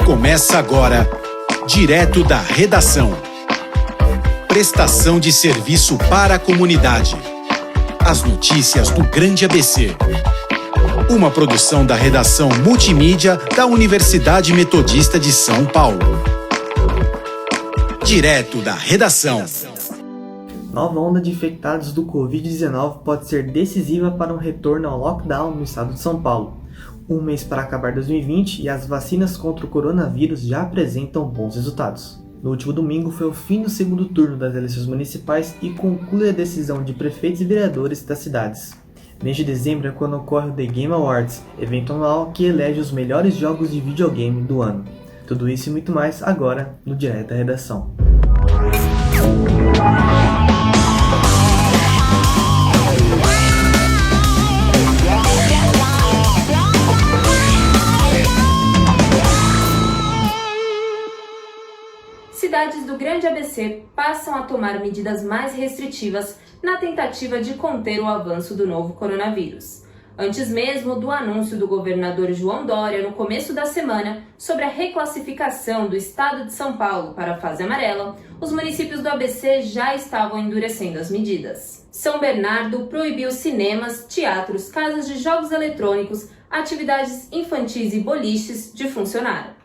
Começa agora, direto da redação. Prestação de serviço para a comunidade. As notícias do Grande ABC. Uma produção da redação multimídia da Universidade Metodista de São Paulo. Direto da redação. Nova onda de infectados do Covid-19 pode ser decisiva para um retorno ao lockdown no estado de São Paulo. Um mês para acabar 2020 e as vacinas contra o coronavírus já apresentam bons resultados. No último domingo foi o fim do segundo turno das eleições municipais e conclui a decisão de prefeitos e vereadores das cidades. Mês de dezembro é quando ocorre o The Game Awards, evento anual que elege os melhores jogos de videogame do ano. Tudo isso e muito mais agora no Direto da Redação. Cidades do Grande ABC passam a tomar medidas mais restritivas na tentativa de conter o avanço do novo coronavírus. Antes mesmo do anúncio do governador João Dória no começo da semana sobre a reclassificação do estado de São Paulo para a fase amarela, os municípios do ABC já estavam endurecendo as medidas. São Bernardo proibiu cinemas, teatros, casas de jogos eletrônicos, atividades infantis e boliches de funcionar.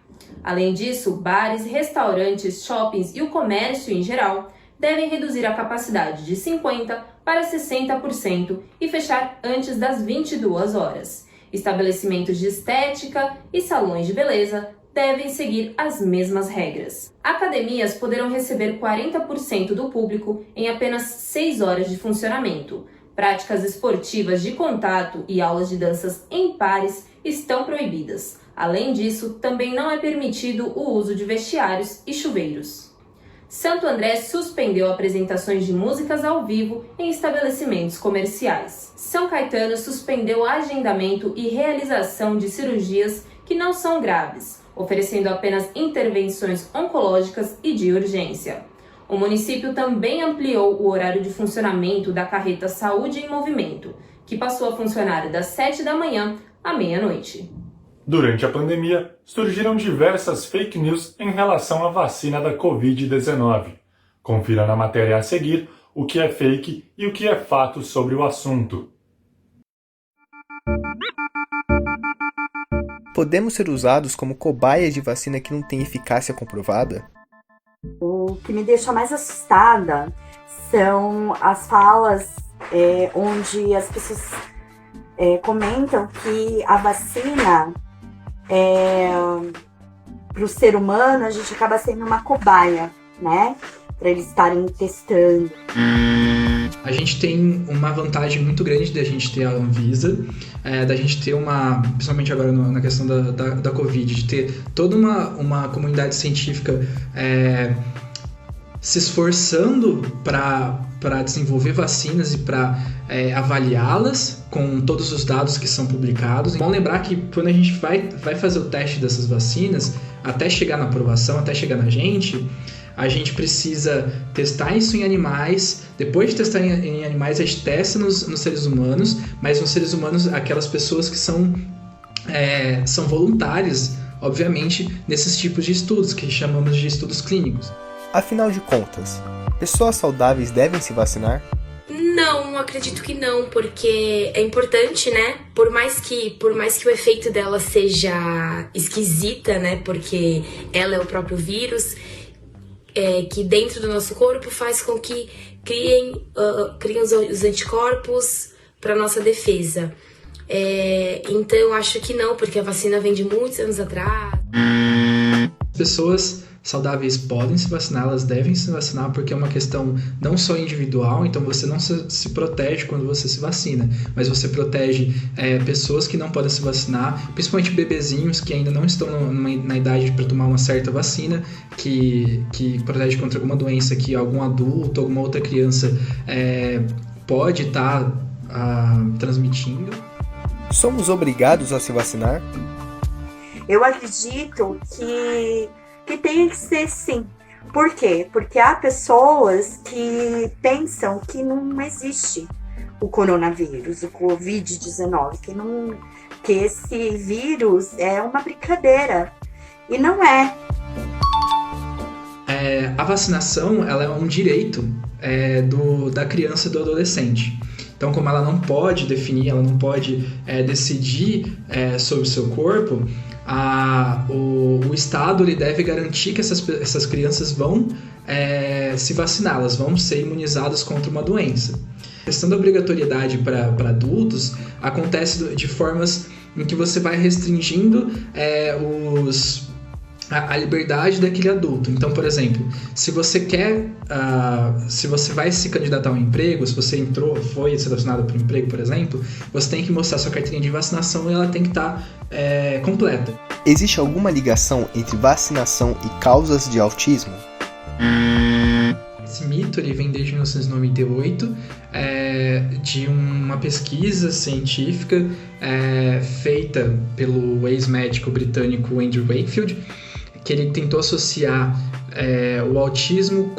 Além disso, bares, restaurantes, shoppings e o comércio em geral devem reduzir a capacidade de 50% para 60% e fechar antes das 22 horas. Estabelecimentos de estética e salões de beleza devem seguir as mesmas regras. Academias poderão receber 40% do público em apenas 6 horas de funcionamento. Práticas esportivas de contato e aulas de danças em pares estão proibidas. Além disso, também não é permitido o uso de vestiários e chuveiros. Santo André suspendeu apresentações de músicas ao vivo em estabelecimentos comerciais. São Caetano suspendeu o agendamento e realização de cirurgias que não são graves, oferecendo apenas intervenções oncológicas e de urgência. O município também ampliou o horário de funcionamento da carreta Saúde em Movimento, que passou a funcionar das 7 da manhã à meia-noite. Durante a pandemia, surgiram diversas fake news em relação à vacina da Covid-19. Confira na matéria a seguir o que é fake e o que é fato sobre o assunto. Podemos ser usados como cobaias de vacina que não tem eficácia comprovada? O que me deixa mais assustada são as falas onde as pessoas comentam que a vacina para o ser humano, a gente acaba sendo uma cobaia, né? Para eles estarem testando. A gente tem uma vantagem muito grande da gente ter a Anvisa, da gente ter principalmente agora na questão da Covid, de ter toda uma comunidade científica se esforçando para desenvolver vacinas e para avaliá-las com todos os dados que são publicados. Vamos lembrar que quando a gente vai fazer o teste dessas vacinas, até chegar na aprovação, até chegar na gente, a gente precisa testar isso em animais. Depois de testar em animais, a gente testa nos seres humanos, mas nos seres humanos, aquelas pessoas que são voluntárias, obviamente, nesses tipos de estudos, que chamamos de estudos clínicos. Afinal de contas, pessoas saudáveis devem se vacinar? Não, acredito que não, porque é importante, né? Por mais que o efeito dela seja esquisita, né? Porque ela é o próprio vírus, que dentro do nosso corpo faz com que criem os anticorpos para nossa defesa. Então, eu acho que não, porque a vacina vem de muitos anos atrás. Pessoas saudáveis podem se vacinar, elas devem se vacinar porque é uma questão não só individual, então você não se protege quando você se vacina, mas você protege pessoas que não podem se vacinar, principalmente bebezinhos que ainda não estão na idade para tomar uma certa vacina, que protege contra alguma doença que algum adulto, alguma outra criança pode estar transmitindo. Somos obrigados a se vacinar? Eu acredito que tem que ser sim. Por quê? Porque há pessoas que pensam que não existe o coronavírus, o Covid-19, que esse vírus é uma brincadeira. E não é. A vacinação, ela é um direito da criança e do adolescente. Então, como ela não pode definir, ela não pode decidir sobre o seu corpo, o Estado ele deve garantir que essas crianças vão se vacinar, elas vão ser imunizadas contra uma doença. A questão da obrigatoriedade para adultos acontece de formas em que você vai restringindo a liberdade daquele adulto. Então, por exemplo, se você vai se candidatar a um emprego, se você foi selecionado para um emprego, por exemplo, você tem que mostrar sua carteirinha de vacinação e ela tem que estar completa. Existe alguma ligação entre vacinação e causas de autismo? Esse mito ele vem desde 1998, de uma pesquisa científica feita pelo ex-médico britânico Andrew Wakefield, que ele tentou associar o autismo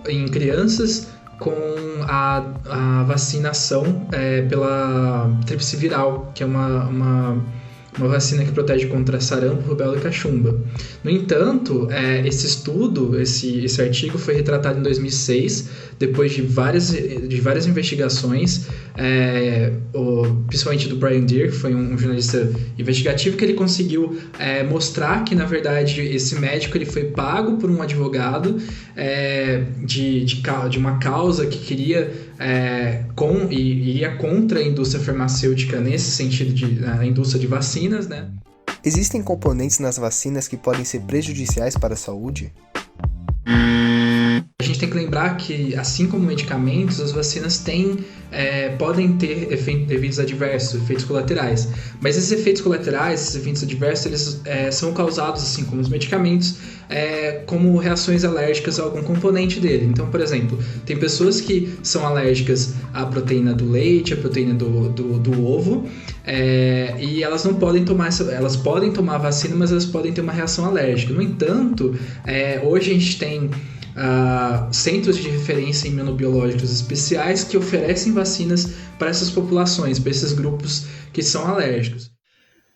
em crianças com a vacinação pela tríplice viral, que é uma vacina que protege contra sarampo, rubéola e cachumba. No entanto, esse artigo foi retratado em 2006, depois de várias investigações, principalmente do Brian Deer, que foi um jornalista investigativo, que ele conseguiu mostrar que, na verdade, esse médico ele foi pago por um advogado de uma causa que queria iria contra a indústria farmacêutica nesse sentido, a indústria de vacinas, né? Existem componentes nas vacinas que podem ser prejudiciais para a saúde? A gente tem que lembrar que, assim como medicamentos, as vacinas podem ter efeitos adversos, efeitos colaterais. Mas esses efeitos colaterais, esses efeitos adversos, eles são causados, assim como os medicamentos, como reações alérgicas a algum componente dele. Então, por exemplo, tem pessoas que são alérgicas à proteína do leite, à proteína do ovo, e elas não podem tomar elas podem tomar a vacina, mas elas podem ter uma reação alérgica. No entanto, hoje a gente tem centros de referência imunobiológicos especiais que oferecem vacinas para essas populações, para esses grupos que são alérgicos.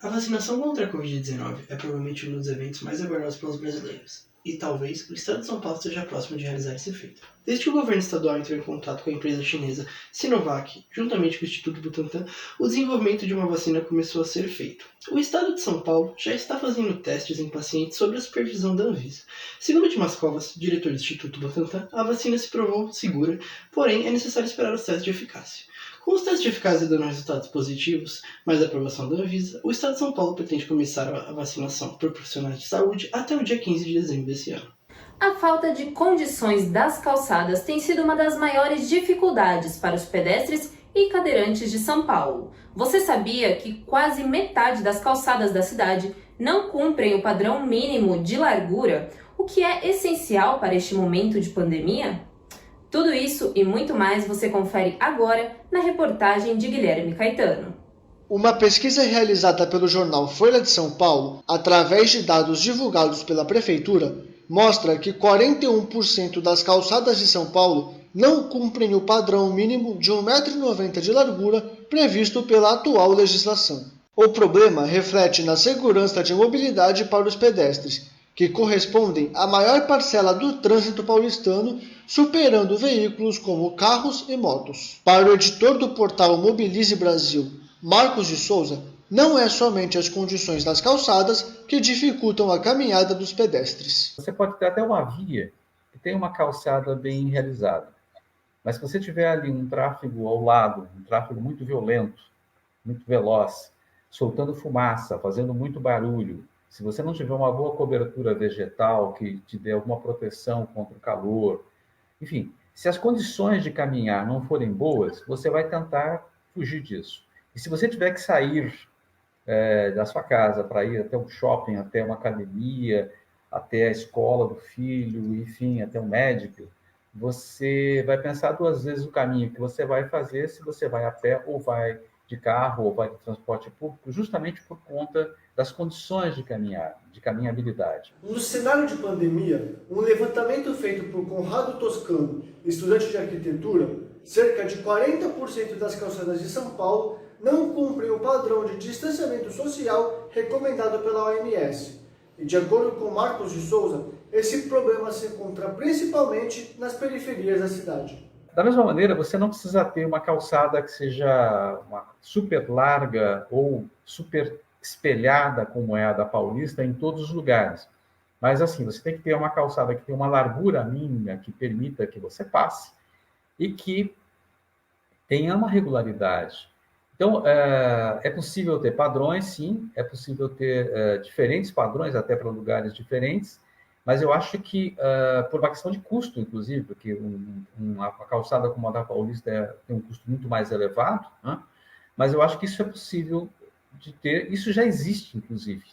A vacinação contra a Covid-19 é provavelmente um dos eventos mais aguardados pelos brasileiros, e talvez o estado de São Paulo esteja próximo de realizar esse feito. Desde que o governo estadual entrou em contato com a empresa chinesa Sinovac, juntamente com o Instituto Butantan, o desenvolvimento de uma vacina começou a ser feito. O estado de São Paulo já está fazendo testes em pacientes sob a supervisão da Anvisa. Segundo Dimas Covas, diretor do Instituto Butantan, a vacina se provou segura, porém é necessário esperar os testes de eficácia. Com os testes de eficácia dando resultados positivos, mais a aprovação da Anvisa, o Estado de São Paulo pretende começar a vacinação por profissionais de saúde até o dia 15 de dezembro desse ano. A falta de condições das calçadas tem sido uma das maiores dificuldades para os pedestres e cadeirantes de São Paulo. Você sabia que quase metade das calçadas da cidade não cumprem o padrão mínimo de largura, o que é essencial para este momento de pandemia? Tudo isso e muito mais você confere agora na reportagem de Guilherme Caetano. Uma pesquisa realizada pelo jornal Folha de São Paulo, através de dados divulgados pela Prefeitura, mostra que 41% das calçadas de São Paulo não cumprem o padrão mínimo de 1,90 m de largura previsto pela atual legislação. O problema reflete na segurança de mobilidade para os pedestres, que correspondem à maior parcela do trânsito paulistano, superando veículos como carros e motos. Para o editor do portal Mobilize Brasil, Marcos de Souza, não é somente as condições das calçadas que dificultam a caminhada dos pedestres. Você pode ter até uma via que tem uma calçada bem realizada, mas se você tiver ali um tráfego ao lado, um tráfego muito violento, muito veloz, soltando fumaça, fazendo muito barulho, se você não tiver uma boa cobertura vegetal que te dê alguma proteção contra o calor, enfim, se as condições de caminhar não forem boas, você vai tentar fugir disso. E se você tiver que sair da sua casa para ir até um shopping, até uma academia, até a escola do filho, enfim, até um médico, você vai pensar 2 vezes o caminho que você vai fazer, se você vai a pé ou vai de carro ou vai de transporte público, justamente por conta das condições de caminhar, de caminhabilidade. No cenário de pandemia, um levantamento feito por Conrado Toscano, estudante de arquitetura, cerca de 40% das calçadas de São Paulo não cumprem o padrão de distanciamento social recomendado pela OMS. E de acordo com Marcos de Souza, esse problema se encontra principalmente nas periferias da cidade. Da mesma maneira, você não precisa ter uma calçada que seja uma super larga ou super espelhada, como é a da Paulista, em todos os lugares. Mas, assim, você tem que ter uma calçada que tenha uma largura mínima que permita que você passe e que tenha uma regularidade. Então, é possível ter padrões, sim, é possível ter diferentes padrões, até para lugares diferentes, mas eu acho que, por uma questão de custo, inclusive, porque uma calçada como a da Paulista tem um custo muito mais elevado, né? Mas eu acho que isso é possível de ter, isso já existe, inclusive.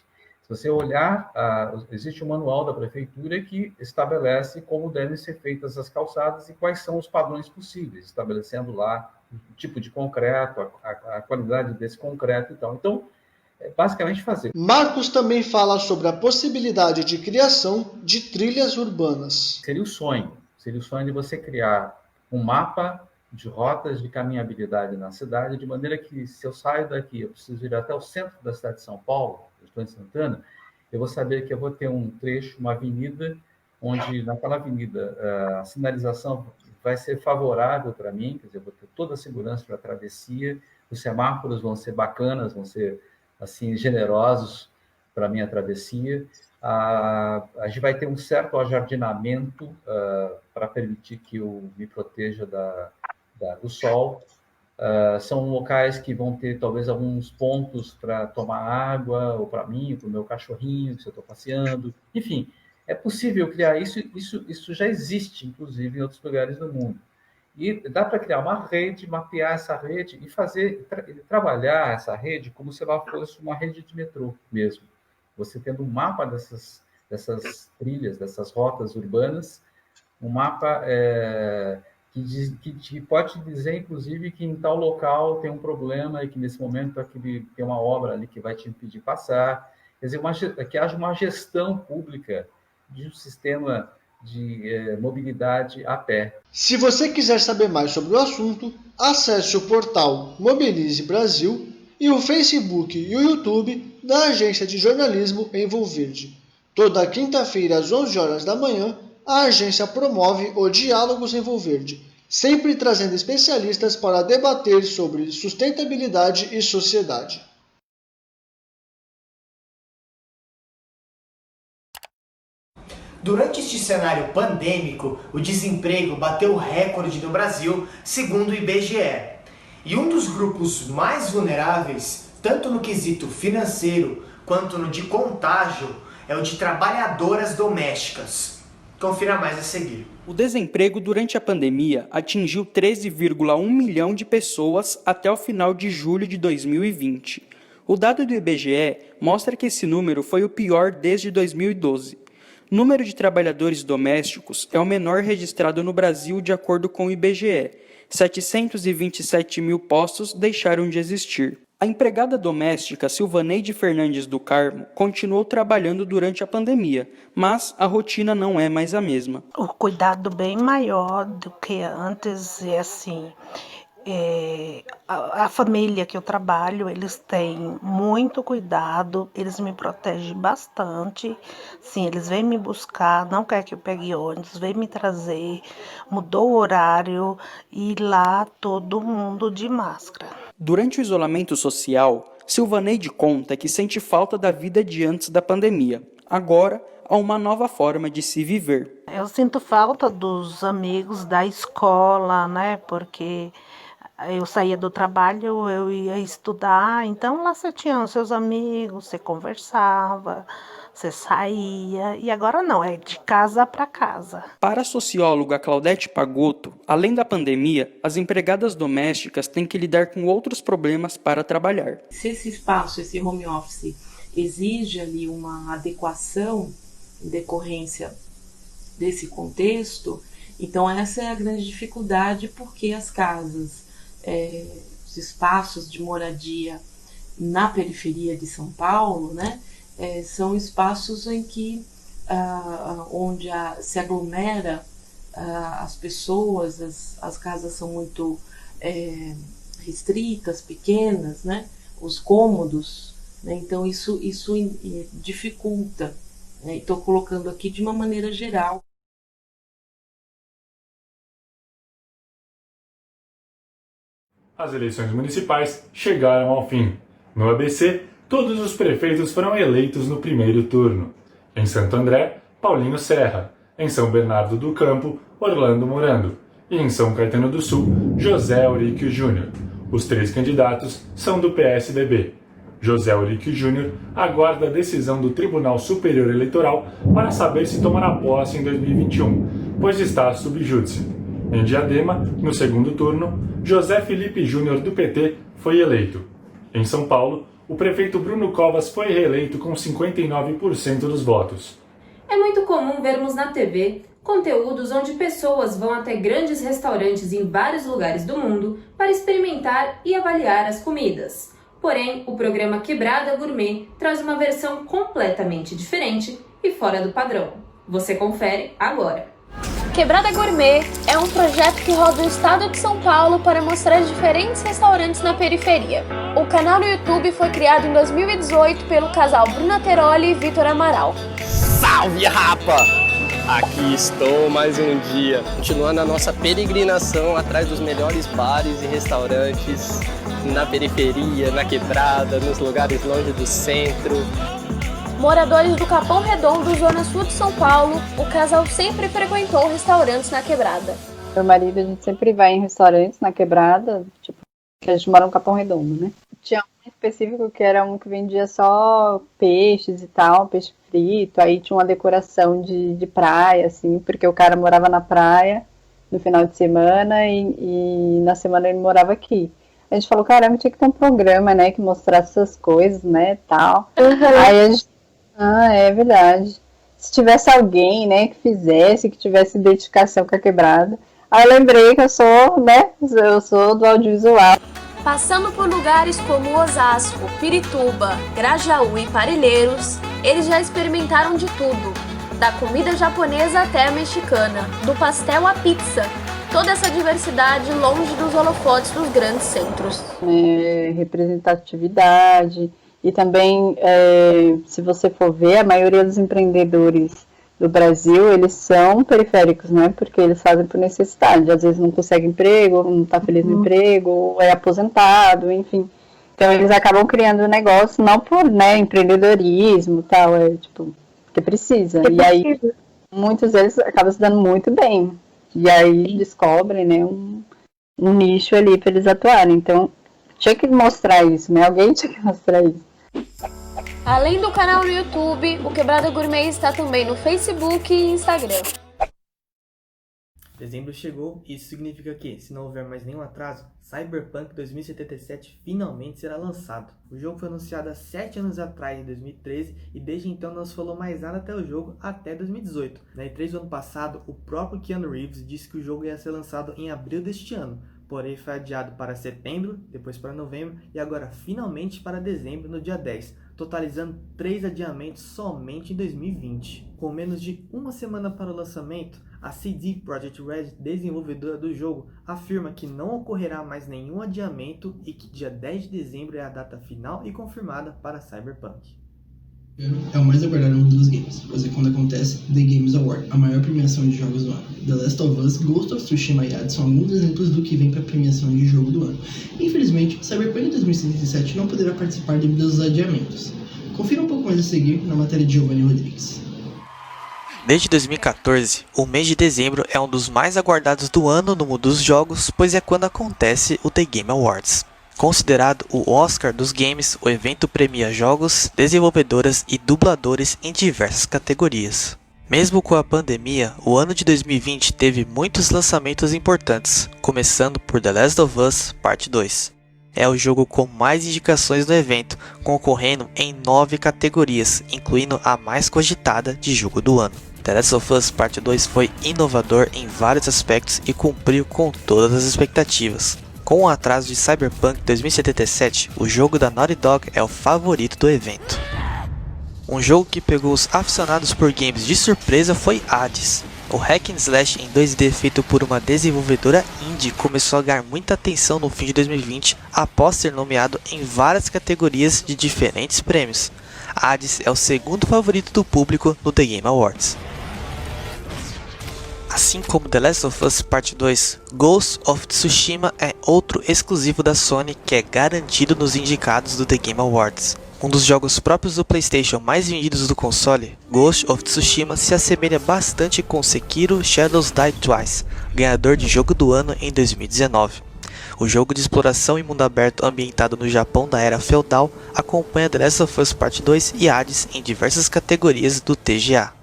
Se você olhar, existe um manual da prefeitura que estabelece como devem ser feitas as calçadas e quais são os padrões possíveis, estabelecendo lá o tipo de concreto, a qualidade desse concreto e tal. Então, é basicamente fazer. Marcos também fala sobre a possibilidade de criação de trilhas urbanas. Seria o sonho de você criar um mapa de rotas de caminhabilidade na cidade, de maneira que, se eu saio daqui, eu preciso ir até o centro da cidade de São Paulo, eu estou em Santana, eu vou saber que eu vou ter um trecho, uma avenida, onde naquela avenida a sinalização vai ser favorável para mim, quer dizer, eu vou ter toda a segurança para a travessia, os semáforos vão ser bacanas, vão ser assim generosos para a minha travessia, a gente vai ter um certo ajardinamento para permitir que eu me proteja do sol. São locais que vão ter talvez alguns pontos para tomar água, ou para mim, ou para o meu cachorrinho, se eu estou passeando. Enfim, é possível criar isso. Isso já existe, inclusive, em outros lugares do mundo. E dá para criar uma rede, mapear essa rede e trabalhar essa rede como se ela fosse uma rede de metrô mesmo. Você tendo um mapa dessas trilhas, dessas rotas urbanas, um mapa que pode dizer, inclusive, que em tal local tem um problema e que, nesse momento, tem uma obra ali que vai te impedir passar. Quer dizer, que haja uma gestão pública de um sistema de mobilidade a pé. Se você quiser saber mais sobre o assunto, acesse o portal Mobilize Brasil e o Facebook e o YouTube da Agência de Jornalismo Envolverde. Toda quinta-feira, às 11 horas da manhã, a agência promove o Diálogos Envolverde, sempre trazendo especialistas para debater sobre sustentabilidade e sociedade. Durante este cenário pandêmico, o desemprego bateu recorde no Brasil, segundo o IBGE. E um dos grupos mais vulneráveis, tanto no quesito financeiro quanto no de contágio, é o de trabalhadoras domésticas. Confira mais a seguir. O desemprego durante a pandemia atingiu 13,1 milhão de pessoas até o final de julho de 2020. O dado do IBGE mostra que esse número foi o pior desde 2012. O número de trabalhadores domésticos é o menor registrado no Brasil de acordo com o IBGE. 727 mil postos deixaram de existir. A empregada doméstica Silvaneide Fernandes do Carmo continuou trabalhando durante a pandemia, mas a rotina não é mais a mesma. O cuidado bem maior do que antes é assim... A família que eu trabalho, eles têm muito cuidado, eles me protegem bastante. Sim, eles vêm me buscar, não quer que eu pegue ônibus, vêm me trazer, mudou o horário e lá todo mundo de máscara. Durante o isolamento social, Silvaneide conta que sente falta da vida de antes da pandemia. Agora, há uma nova forma de se viver. Eu sinto falta dos amigos da escola, né, porque... eu saía do trabalho, eu ia estudar, então lá você tinha os seus amigos, você conversava, você saía, e agora não, é de casa para casa. Para a socióloga Claudete Pagotto, além da pandemia, as empregadas domésticas têm que lidar com outros problemas para trabalhar. Se esse espaço, esse home office, exige ali uma adequação em decorrência desse contexto, então essa é a grande dificuldade, porque as casas... os espaços de moradia na periferia de São Paulo, né, são espaços em que onde se aglomera as pessoas, as casas são muito restritas, pequenas, né? Os cômodos, né? Então isso dificulta, né? Estou colocando aqui de uma maneira geral. As eleições municipais chegaram ao fim. No ABC, todos os prefeitos foram eleitos no primeiro turno. Em Santo André, Paulinho Serra. Em São Bernardo do Campo, Orlando Morando. E em São Caetano do Sul, José Euríquio Júnior. Os 3 candidatos são do PSDB. José Euríquio Júnior aguarda a decisão do Tribunal Superior Eleitoral para saber se tomará posse em 2021, pois está sob júdice. Em Diadema, no segundo turno, José Felipe Júnior do PT foi eleito. Em São Paulo, o prefeito Bruno Covas foi reeleito com 59% dos votos. É muito comum vermos na TV conteúdos onde pessoas vão até grandes restaurantes em vários lugares do mundo para experimentar e avaliar as comidas. Porém, o programa Quebrada Gourmet traz uma versão completamente diferente e fora do padrão. Você confere agora. Quebrada Gourmet é um projeto que roda o estado de São Paulo para mostrar diferentes restaurantes na periferia. O canal no YouTube foi criado em 2018 pelo casal Bruna Teroli e Vitor Amaral. Salve, rapa! Aqui estou mais um dia, continuando a nossa peregrinação atrás dos melhores bares e restaurantes na periferia, na quebrada, nos lugares longe do centro. Moradores do Capão Redondo, zona sul de São Paulo, o casal sempre frequentou restaurantes na quebrada. Meu marido, a gente sempre vai em restaurantes na quebrada, tipo, que a gente mora no Capão Redondo, né? Tinha um específico que era um que vendia só peixes e tal, peixe frito, aí tinha uma decoração de praia, assim, porque o cara morava na praia no final de semana e na semana ele morava aqui. A gente falou, caramba, tinha que ter um programa, né, que mostrasse essas coisas, né, tal. Aí a gente, é verdade. Se tivesse alguém, né, que fizesse, que tivesse dedicação com a quebrada. Aí eu lembrei que eu sou do audiovisual. Passando por lugares como Osasco, Pirituba, Grajaú e Parelheiros, eles já experimentaram de tudo, da comida japonesa até a mexicana, do pastel à pizza, toda essa diversidade longe dos holofotes dos grandes centros. Representatividade e também, se você for ver, a maioria dos empreendedores do Brasil, eles são periféricos, né? Porque eles fazem por necessidade. Às vezes não consegue emprego, não está feliz no emprego, ou é aposentado, enfim. Então eles acabam criando um negócio, não por, né, empreendedorismo, tal, tipo, porque precisa. E aí, muitos deles acabam se dando muito bem. E aí descobrem, né, um nicho ali para eles atuarem. Então, tinha que mostrar isso, né? Alguém tinha que mostrar isso. Além do canal no YouTube, o Quebrada Gourmet está também no Facebook e Instagram. Dezembro chegou e isso significa que, se não houver mais nenhum atraso, Cyberpunk 2077 finalmente será lançado. O jogo foi anunciado há 7 anos atrás, em 2013, e desde então não se falou mais nada até o jogo, até 2018. Na E3 do ano passado, o próprio Keanu Reeves disse que o jogo ia ser lançado em abril deste ano, porém foi adiado para setembro, depois para novembro e agora finalmente para dezembro, no dia 10, totalizando 3 adiamentos somente em 2020. Com menos de uma semana para o lançamento, a CD Projekt Red, desenvolvedora do jogo, afirma que não ocorrerá mais nenhum adiamento e que dia 10 de dezembro é a data final e confirmada para Cyberpunk. É o mais aguardado mundo dos games, pois é quando acontece The Games Award, a maior premiação de jogos do ano. The Last of Us, Ghost of Tsushima e Hades são alguns exemplos do que vem para a premiação de jogo do ano. Infelizmente, Cyberpunk 2077 não poderá participar devido aos adiamentos. Confira um pouco mais a seguir na matéria de Giovanni Rodrigues. Desde 2014, o mês de dezembro é um dos mais aguardados do ano no mundo dos jogos, pois é quando acontece o The Game Awards. Considerado o Oscar dos games, o evento premia jogos, desenvolvedoras e dubladores em diversas categorias. Mesmo com a pandemia, o ano de 2020 teve muitos lançamentos importantes, começando por The Last of Us Parte 2. É o jogo com mais indicações no evento, concorrendo em 9 categorias, incluindo a mais cogitada de jogo do ano. The Last of Us Parte 2 foi inovador em vários aspectos e cumpriu com todas as expectativas. Com o atraso de Cyberpunk 2077, o jogo da Naughty Dog é o favorito do evento. Um jogo que pegou os aficionados por games de surpresa foi Hades. O hack and slash em 2D feito por uma desenvolvedora indie começou a ganhar muita atenção no fim de 2020 após ser nomeado em várias categorias de diferentes prêmios. Hades é o segundo favorito do público no The Game Awards. Assim como The Last of Us Part 2, Ghost of Tsushima é outro exclusivo da Sony que é garantido nos indicados do The Game Awards. Um dos jogos próprios do PlayStation mais vendidos do console, Ghost of Tsushima se assemelha bastante com Sekiro Shadows Die Twice, ganhador de jogo do ano em 2019. O jogo de exploração em mundo aberto ambientado no Japão da era feudal acompanha The Last of Us Part 2 e Hades em diversas categorias do TGA.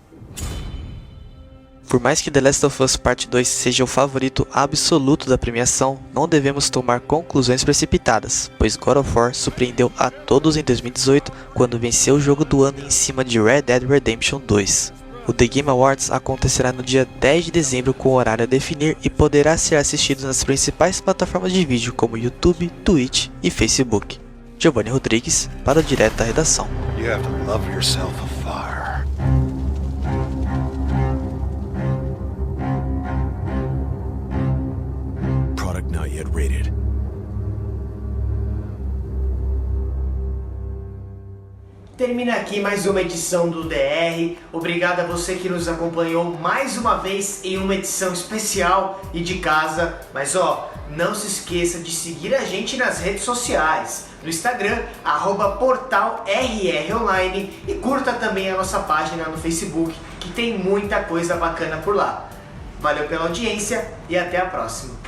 Por mais que The Last of Us Part 2 seja o favorito absoluto da premiação, não devemos tomar conclusões precipitadas, pois God of War surpreendeu a todos em 2018 quando venceu o jogo do ano em cima de Red Dead Redemption 2. O The Game Awards acontecerá no dia 10 de dezembro com horário a definir e poderá ser assistido nas principais plataformas de vídeo como YouTube, Twitch e Facebook. Giovanni Rodrigues para o Direto da Redação. Not yet rated. Termina aqui mais uma edição do DR. Obrigado a você que nos acompanhou mais uma vez em uma edição especial e de casa. Mas não se esqueça de seguir a gente nas redes sociais. No Instagram, @portalrronline, e curta também a nossa página no Facebook, que tem muita coisa bacana por lá. Valeu pela audiência e até a próxima.